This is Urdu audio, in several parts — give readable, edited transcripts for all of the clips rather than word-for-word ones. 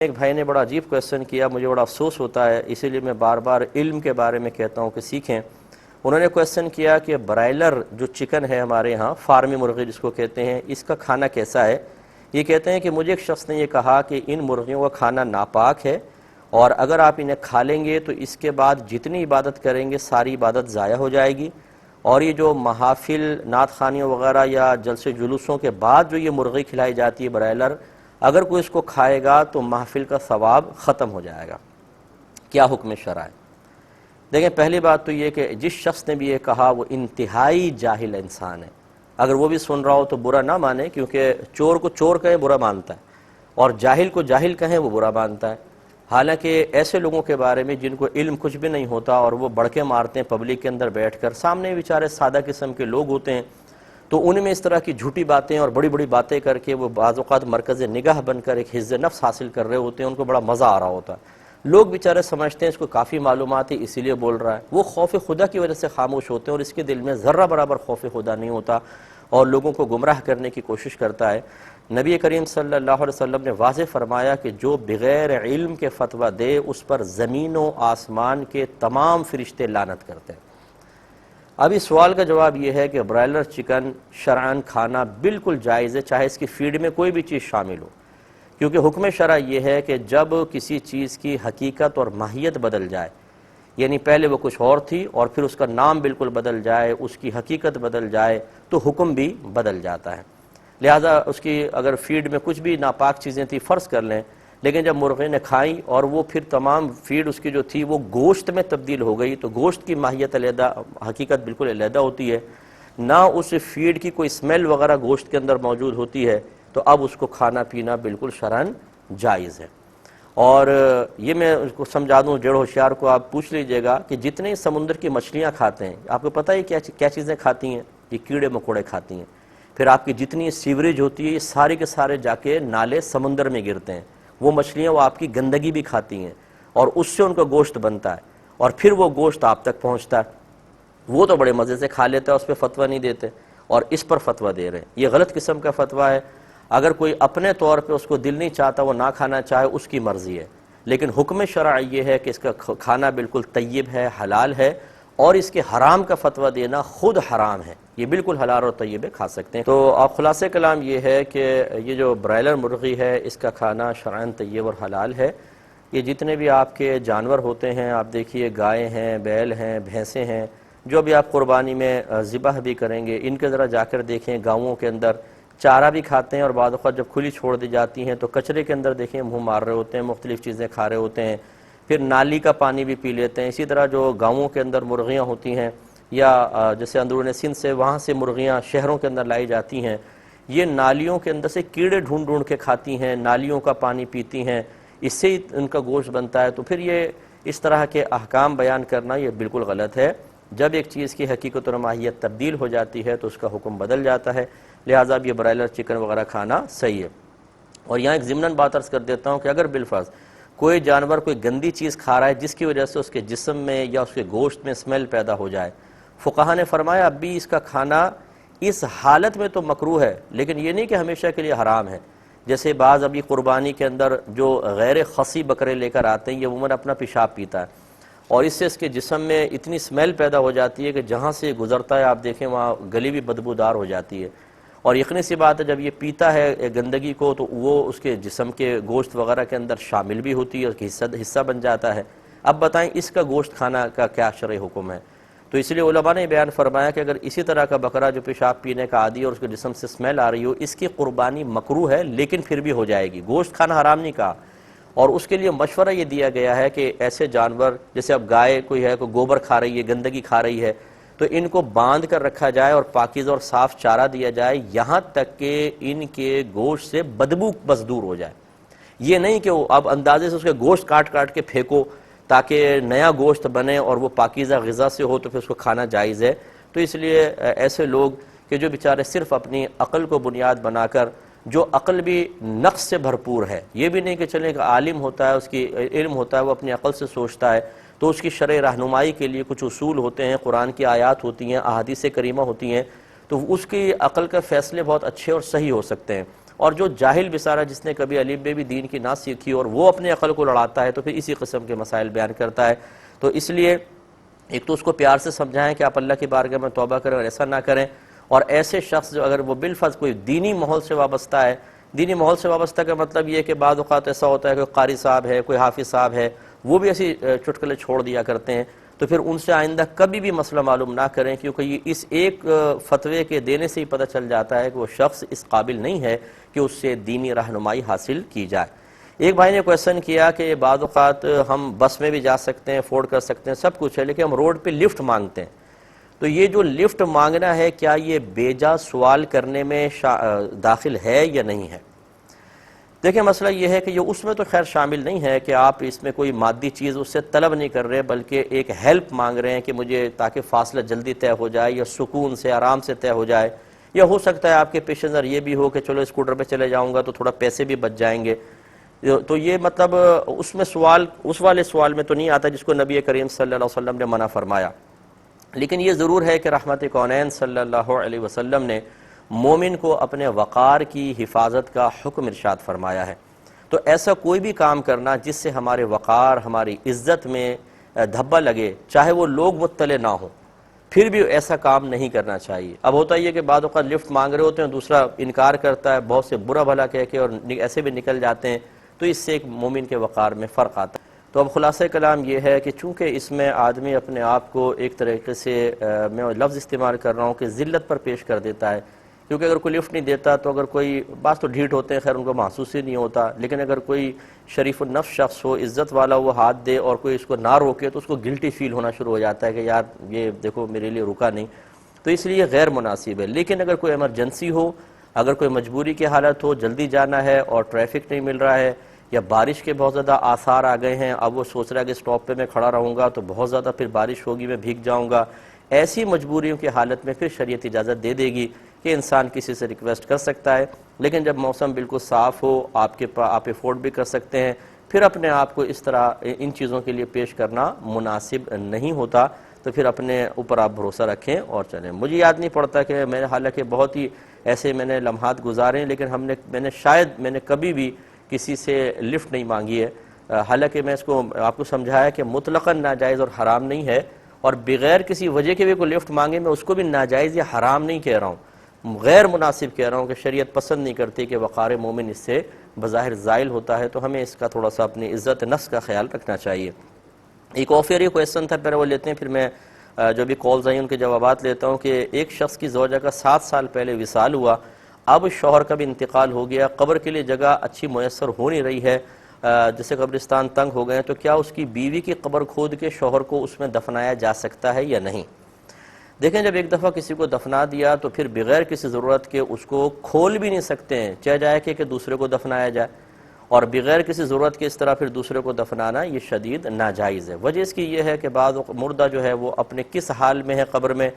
ایک بھائی نے بڑا عجیب کویسچن کیا، مجھے بڑا افسوس ہوتا ہے، اسی لیے میں بار بار علم کے بارے میں کہتا ہوں کہ سیکھیں۔ انہوں نے کویسچن کیا کہ برائلر جو چکن ہے ہمارے ہاں، فارمی مرغی جس کو کہتے ہیں، اس کا کھانا کیسا ہے؟ یہ کہتے ہیں کہ مجھے ایک شخص نے یہ کہا کہ ان مرغیوں کا کھانا ناپاک ہے، اور اگر آپ انہیں کھا لیں گے تو اس کے بعد جتنی عبادت کریں گے ساری عبادت ضائع ہو جائے گی، اور یہ جو محافل نعت خوانیوں وغیرہ یا جلسے جلوسوں کے بعد جو یہ مرغی کھلائی جاتی ہے برائلر، اگر کوئی اس کو کھائے گا تو محفل کا ثواب ختم ہو جائے گا۔ کیا حکم شرع ہے؟ دیکھیں، پہلی بات تو یہ کہ جس شخص نے بھی یہ کہا وہ انتہائی جاہل انسان ہے۔ اگر وہ بھی سن رہا ہو تو برا نہ مانے، کیونکہ چور کو چور کہیں برا مانتا ہے، اور جاہل کو جاہل کہیں وہ برا مانتا ہے۔ حالانکہ ایسے لوگوں کے بارے میں جن کو علم کچھ بھی نہیں ہوتا اور وہ بڑکے مارتے ہیں پبلک کے اندر بیٹھ کر، سامنے بیچارے سادہ قسم کے لوگ ہوتے ہیں، تو ان میں اس طرح کی جھوٹی باتیں اور بڑی بڑی باتیں کر کے وہ بعض اوقات مرکز نگاہ بن کر ایک حظ نفس حاصل کر رہے ہوتے ہیں، ان کو بڑا مزہ آ رہا ہوتا ہے۔ لوگ بیچارے سمجھتے ہیں اس کو کافی معلومات ہے اسی لیے بول رہا ہے، وہ خوف خدا کی وجہ سے خاموش ہوتے ہیں، اور اس کے دل میں ذرہ برابر خوف خدا نہیں ہوتا، اور لوگوں کو گمراہ کرنے کی کوشش کرتا ہے۔ نبی کریم صلی اللہ علیہ وسلم نے واضح فرمایا کہ جو بغیر علم کے فتویٰ دے اس پر زمین و آسمان کے تمام فرشتے لعنت کرتے ہیں۔ اب اس سوال کا جواب یہ ہے کہ برائلر چکن شرعاً کھانا بالکل جائز ہے، چاہے اس کی فیڈ میں کوئی بھی چیز شامل ہو، کیونکہ حکم شرع یہ ہے کہ جب کسی چیز کی حقیقت اور ماہیت بدل جائے، یعنی پہلے وہ کچھ اور تھی اور پھر اس کا نام بالکل بدل جائے، اس کی حقیقت بدل جائے، تو حکم بھی بدل جاتا ہے۔ لہٰذا اس کی اگر فیڈ میں کچھ بھی ناپاک چیزیں تھیں فرض کر لیں، لیکن جب مرغے نے کھائیں اور وہ پھر تمام فیڈ اس کی جو تھی وہ گوشت میں تبدیل ہو گئی، تو گوشت کی ماہیت علیحدہ، حقیقت بالکل علیحدہ ہوتی ہے، نہ اس فیڈ کی کوئی اسمیل وغیرہ گوشت کے اندر موجود ہوتی ہے، تو اب اس کو کھانا پینا بالکل شرعاً جائز ہے۔ اور یہ میں اس کو سمجھا دوں، جڑ ہوشیار کو آپ پوچھ لیجئے گا کہ جتنے سمندر کی مچھلیاں کھاتے ہیں، آپ کو پتہ ہے کیا چیزیں کھاتی ہیں؟ یہ کیڑے مکوڑے کھاتی ہیں۔ پھر آپ کی جتنی سیوریج ہوتی ہے، یہ سارے کے سارے جا کے نالے سمندر میں گرتے ہیں، وہ مچھلیاں وہ آپ کی گندگی بھی کھاتی ہیں، اور اس سے ان کا گوشت بنتا ہے، اور پھر وہ گوشت آپ تک پہنچتا ہے۔ وہ تو بڑے مزے سے کھا لیتا ہے، اس پہ فتویٰ نہیں دیتے، اور اس پر فتویٰ دے رہے ہیں۔ یہ غلط قسم کا فتویٰ ہے۔ اگر کوئی اپنے طور پہ اس کو دل نہیں چاہتا وہ نہ کھانا چاہے، اس کی مرضی ہے، لیکن حکم شرع یہ ہے کہ اس کا کھانا بالکل طیب ہے، حلال ہے، اور اس کے حرام کا فتویٰ دینا خود حرام ہے۔ یہ بالکل حلال اور طیب ہے، کھا سکتے ہیں۔ تو آپ خلاصہ کلام یہ ہے کہ یہ جو برائلر مرغی ہے اس کا کھانا شرعاً طیب اور حلال ہے۔ یہ جتنے بھی آپ کے جانور ہوتے ہیں، آپ دیکھیے گائے ہیں، بیل ہیں، بھینسیں ہیں، جو بھی آپ قربانی میں ذبح بھی کریں گے، ان کے ذرا جا کر دیکھیں، گاؤں کے اندر چارہ بھی کھاتے ہیں، اور بعض اوقات جب کھلی چھوڑ دی جاتی ہیں تو کچرے کے اندر دیکھیں منہ مار رہے ہوتے ہیں، مختلف چیزیں کھا رہے ہوتے ہیں، پھر نالی کا پانی بھی پی لیتے ہیں۔ اسی طرح جو گاؤں کے اندر مرغیاں ہوتی ہیں، یا جیسے اندرون سندھ سے وہاں سے مرغیاں شہروں کے اندر لائی جاتی ہیں، یہ نالیوں کے اندر سے کیڑے ڈھونڈ ڈھونڈ کے کھاتی ہیں، نالیوں کا پانی پیتی ہیں، اس سے ہی ان کا گوشت بنتا ہے۔ تو پھر یہ اس طرح کے احکام بیان کرنا یہ بالکل غلط ہے۔ جب ایک چیز کی حقیقت اور ماہیت تبدیل ہو جاتی ہے تو اس کا حکم بدل جاتا ہے، لہٰذا یہ برائلر چکن وغیرہ کھانا صحیح ہے۔ اور یہاں ایک ضمناً بات عرض کر دیتا ہوں کہ اگر بالفرض کوئی جانور کوئی گندی چیز کھا رہا ہے جس کی وجہ سے اس کے جسم میں یا اس کے گوشت میں اسمیل پیدا ہو جائے، فقہا نے فرمایا اب بھی اس کا کھانا اس حالت میں تو مکروہ ہے، لیکن یہ نہیں کہ ہمیشہ کے لیے حرام ہے۔ جیسے بعض ابھی قربانی کے اندر جو غیر خصی بکرے لے کر آتے ہیں، یہ عموماً اپنا پیشاب پیتا ہے، اور اس سے اس کے جسم میں اتنی اسمیل پیدا ہو جاتی ہے کہ جہاں سے گزرتا ہے آپ دیکھیں وہاں گلی بھی بدبودار ہو جاتی ہے۔ اور یقینی سی بات ہے جب یہ پیتا ہے گندگی کو تو وہ اس کے جسم کے گوشت وغیرہ کے اندر شامل بھی ہوتی ہے، اس کا حصہ بن جاتا ہے۔ اب بتائیں اس کا گوشت کھانا کا کیا شرعی حکم ہے؟ تو اس لیے علماء نے بیان فرمایا کہ اگر اسی طرح کا بکرا جو پیشاب پینے کا عادی اور اس کے جسم سے اسمیل آ رہی ہو، اس کی قربانی مکروہ ہے، لیکن پھر بھی ہو جائے گی، گوشت کھانا حرام نہیں کہا۔ اور اس کے لیے مشورہ یہ دیا گیا ہے کہ ایسے جانور جیسے اب گائے کوئی ہے، کوئی گوبر کھا رہی ہے، گندگی کھا رہی ہے، تو ان کو باندھ کر رکھا جائے اور پاکیزہ اور صاف چارہ دیا جائے، یہاں تک کہ ان کے گوشت سے بدبو بس دور ہو جائے۔ یہ نہیں کہ اب اندازے سے اس کے گوشت کاٹ کاٹ کے پھینکو تاکہ نیا گوشت بنے اور وہ پاکیزہ غذا سے ہو تو پھر اس کو کھانا جائز ہے۔ تو اس لیے ایسے لوگ کہ جو بیچارے صرف اپنی عقل کو بنیاد بنا کر، جو عقل بھی نقص سے بھرپور ہے، یہ بھی نہیں کہ چلیں کہ عالم ہوتا ہے، اس کی علم ہوتا ہے، وہ اپنی عقل سے سوچتا ہے، تو اس کی شرع رہنمائی کے لیے کچھ اصول ہوتے ہیں، قرآن کی آیات ہوتی ہیں، احادیث کریمہ ہوتی ہیں، تو اس کی عقل کے فیصلے بہت اچھے اور صحیح ہو سکتے ہیں۔ اور جو جاہل بیچارہ جس نے کبھی الف بے بھی دین کی نہ سیکھی اور وہ اپنے عقل کو لڑاتا ہے تو پھر اسی قسم کے مسائل بیان کرتا ہے. تو اس لیے ایک تو اس کو پیار سے سمجھائیں کہ آپ اللہ کی بارگاہ میں توبہ کریں اور ایسا نہ کریں. اور ایسے شخص جو اگر وہ بالفرض کوئی دینی ماحول سے وابستہ ہے، دینی ماحول سے وابستہ کا مطلب یہ ہے کہ بعض اوقات ایسا ہوتا ہے کہ قاری صاحب ہے، کوئی حافظ صاحب ہے، وہ بھی ایسی چٹکلے چھوڑ دیا کرتے ہیں، تو پھر ان سے آئندہ کبھی بھی مسئلہ معلوم نہ کریں، کیونکہ یہ اس ایک فتوے کے دینے سے ہی پتہ چل جاتا ہے کہ وہ شخص اس قابل نہیں ہے کہ اس سے دینی رہنمائی حاصل کی جائے. ایک بھائی نے کویسچن کیا کہ بعض اوقات ہم بس میں بھی جا سکتے ہیں، افورڈ کر سکتے ہیں، سب کچھ ہے، لیکن ہم روڈ پہ لفٹ مانگتے ہیں. تو یہ جو لفٹ مانگنا ہے کیا یہ بیجا سوال کرنے میں داخل ہے یا نہیں ہے؟ دیکھیں مسئلہ یہ ہے کہ یہ اس میں تو خیر شامل نہیں ہے کہ آپ اس میں کوئی مادی چیز اس سے طلب نہیں کر رہے، بلکہ ایک ہیلپ مانگ رہے ہیں کہ مجھے تاکہ فاصلہ جلدی طے ہو جائے یا سکون سے آرام سے طے ہو جائے، یا ہو سکتا ہے آپ کے پیش نظر یہ بھی ہو کہ چلو اسکوٹر پہ چلے جاؤں گا تو تھوڑا پیسے بھی بچ جائیں گے. تو یہ مطلب اس میں سوال اس والے سوال میں تو نہیں آتا جس کو نبی کریم صلی اللہ علیہ وسلم نے منع فرمایا. لیکن یہ ضرور ہے کہ رحمت کونین صلی اللہ علیہ وسلم نے مومن کو اپنے وقار کی حفاظت کا حکم ارشاد فرمایا ہے. تو ایسا کوئی بھی کام کرنا جس سے ہمارے وقار، ہماری عزت میں دھبا لگے، چاہے وہ لوگ مطلع نہ ہوں، پھر بھی ایسا کام نہیں کرنا چاہیے. اب ہوتا یہ کہ بعض اوقات لفٹ مانگ رہے ہوتے ہیں، دوسرا انکار کرتا ہے، بہت سے برا بھلا کہہ کے اور ایسے بھی نکل جاتے ہیں، تو اس سے ایک مومن کے وقار میں فرق آتا ہے. تو اب خلاصہ کلام یہ ہے کہ چونکہ اس میں آدمی اپنے آپ کو ایک طریقے سے میں لفظ استعمال کر رہا ہوں کہ ذلت پر پیش کر دیتا ہے، کیونکہ اگر کوئی لفٹ نہیں دیتا تو اگر کوئی بعض تو ڈھیٹ ہوتے ہیں، خیر ان کو محسوس ہی نہیں ہوتا، لیکن اگر کوئی شریف النفس شخص ہو، عزت والا، وہ ہاتھ دے اور کوئی اس کو نہ روکے تو اس کو گلٹی فیل ہونا شروع ہو جاتا ہے کہ یار یہ دیکھو میرے لیے رکا نہیں، تو اس لیے غیر مناسب ہے. لیکن اگر کوئی ایمرجنسی ہو، اگر کوئی مجبوری کی حالت ہو، جلدی جانا ہے اور ٹریفک نہیں مل رہا ہے، یا بارش کے بہت زیادہ آثار آ گئے ہیں، اب وہ سوچ رہا ہے کہ اسٹاپ پہ میں کھڑا رہوں گا تو بہت زیادہ پھر بارش ہوگی، میں بھیگ جاؤں گا، ایسی مجبوریوں کی حالت میں پھر شریعت اجازت دے دے گی کہ انسان کسی سے ریکویسٹ کر سکتا ہے. لیکن جب موسم بالکل صاف ہو، آپ افورڈ بھی کر سکتے ہیں، پھر اپنے آپ کو اس طرح ان چیزوں کے لیے پیش کرنا مناسب نہیں ہوتا. تو پھر اپنے اوپر آپ بھروسہ رکھیں اور چلیں. مجھے یاد نہیں پڑتا کہ میں حالانکہ بہت ہی ایسے میں نے لمحات گزارے ہیں، لیکن میں نے کبھی بھی کسی سے لفٹ نہیں مانگی ہے. حالانکہ میں اس کو آپ کو سمجھایا کہ مطلقاً ناجائز اور حرام نہیں ہے، اور بغیر کسی وجہ کے بھی کوئی لفٹ مانگے میں اس کو بھی ناجائز یا حرام نہیں کہہ رہا ہوں، غیر مناسب کہہ رہا ہوں کہ شریعت پسند نہیں کرتی کہ وقار مومن اس سے بظاہر زائل ہوتا ہے. تو ہمیں اس کا تھوڑا سا اپنی عزت نفس کا خیال رکھنا چاہیے. ایک آفر یہ کویسچن تھا، پہلے وہ لیتے ہیں پھر میں جو بھی کالز آئی ان کے جوابات لیتا ہوں. کہ ایک شخص کی زوجہ کا 7 سال پہلے وصال ہوا، اب شوہر کا بھی انتقال ہو گیا، قبر کے لیے جگہ اچھی میسر ہو نہیں رہی ہے، جیسے قبرستان تنگ ہو گئے ہیں، تو کیا اس کی بیوی کی قبر کھود کے شوہر کو اس میں دفنایا جا سکتا ہے یا نہیں؟ دیکھیں جب ایک دفعہ کسی کو دفنا دیا تو پھر بغیر کسی ضرورت کے اس کو کھول بھی نہیں سکتے ہیں، چاہے جائے کہ دوسرے کو دفنایا جائے، اور بغیر کسی ضرورت کے اس طرح پھر دوسرے کو دفنانا یہ شدید ناجائز ہے. وجہ اس کی یہ ہے کہ بعض مردہ جو ہے وہ اپنے کس حال میں ہے قبر میں،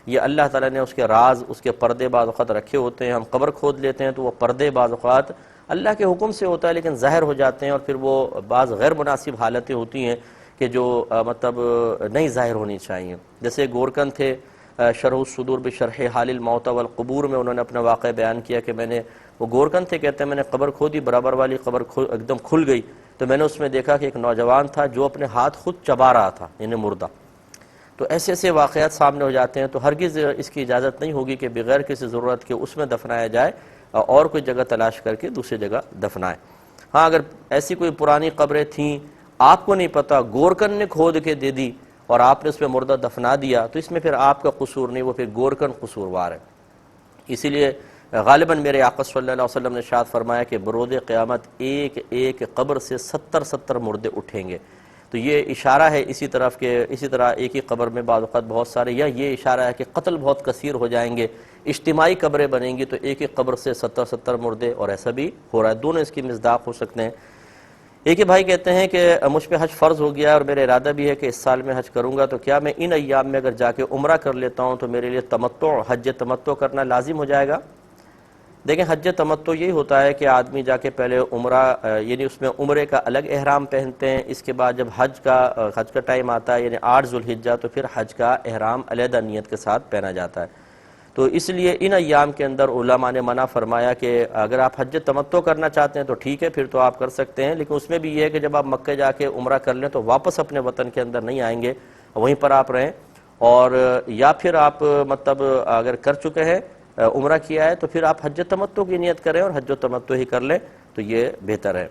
یہ اللہ تعالیٰ نے اس کے راز، اس کے پردے بعض اوقات رکھے ہوتے ہیں. ہم قبر کھود لیتے ہیں تو وہ پردے بعض اوقات اللہ کے حکم سے ہوتا ہے لیکن ظاہر ہو جاتے ہیں، اور پھر وہ بعض غیر مناسب حالتیں ہوتی ہیں کہ جو مطلب نہیں ظاہر ہونی چاہیے. جیسے گورکن تھے، شرح الصدور بشرح حال الموت والقبور میں انہوں نے اپنا واقعہ بیان کیا کہ وہ گورکن تھے، کہتے ہیں میں نے قبر کھودی، برابر والی قبر ایک دم کھل گئی، تو میں نے اس میں دیکھا کہ ایک نوجوان تھا جو اپنے ہاتھ خود چبا رہا تھا، یعنی مردہ. تو ایسے ایسے واقعات سامنے ہو جاتے ہیں. تو ہرگز اس کی اجازت نہیں ہوگی کہ بغیر کسی ضرورت کے اس میں دفنایا جائے، اور کوئی جگہ تلاش کر کے دوسری جگہ دفنائے. ہاں اگر ایسی کوئی پرانی قبریں تھیں، آپ کو نہیں پتا، گورکن نے کھود کے دے دی اور آپ نے اس میں مردہ دفنا دیا، تو اس میں پھر آپ کا قصور نہیں، وہ پھر گورکن قصوروار ہے. اسی لیے غالباً میرے آقا صلی اللہ علیہ وسلم نے ارشاد فرمایا کہ بروز قیامت ایک ایک قبر سے 70 مردے اٹھیں گے. تو یہ اشارہ ہے اسی طرف کہ اسی طرح ایک ہی قبر میں بعض اوقات بہت سارے، یا یہ اشارہ ہے کہ قتل بہت کثیر ہو جائیں گے، اجتماعی قبریں بنیں گی تو ایک ایک قبر سے 70 مردے، اور ایسا بھی ہو رہا ہے. دونوں اس کی مصداق ہو سکتے ہیں. ایک ہی بھائی کہتے ہیں کہ مجھ پہ حج فرض ہو گیا اور میرا ارادہ بھی ہے کہ اس سال میں حج کروں گا، تو کیا میں ان ایام میں اگر جا کے عمرہ کر لیتا ہوں تو میرے لیے حج تمتع کرنا لازم ہو جائے گا؟ دیکھیں حج تمتع یہی ہوتا ہے کہ آدمی جا کے پہلے عمرہ، یعنی اس میں عمرے کا الگ احرام پہنتے ہیں، اس کے بعد جب حج کا ٹائم آتا ہے یعنی 8 ذوالحجہ، تو پھر حج کا احرام علیحدہ نیت کے ساتھ پہنا جاتا ہے. تو اس لیے ان ایام کے اندر علماء نے منع فرمایا کہ اگر آپ حج تمتع کرنا چاہتے ہیں تو ٹھیک ہے، پھر تو آپ کر سکتے ہیں، لیکن اس میں بھی یہ ہے کہ جب آپ مکہ جا کے عمرہ کر لیں تو واپس اپنے وطن کے اندر نہیں آئیں گے، وہیں پر آپ رہیں، اور یا پھر آپ مطلب اگر کر چکے ہیں عمرہ کیا ہے تو پھر آپ حج تمتع کی نیت کریں اور حج و تمتع ہی کر لیں تو یہ بہتر ہے۔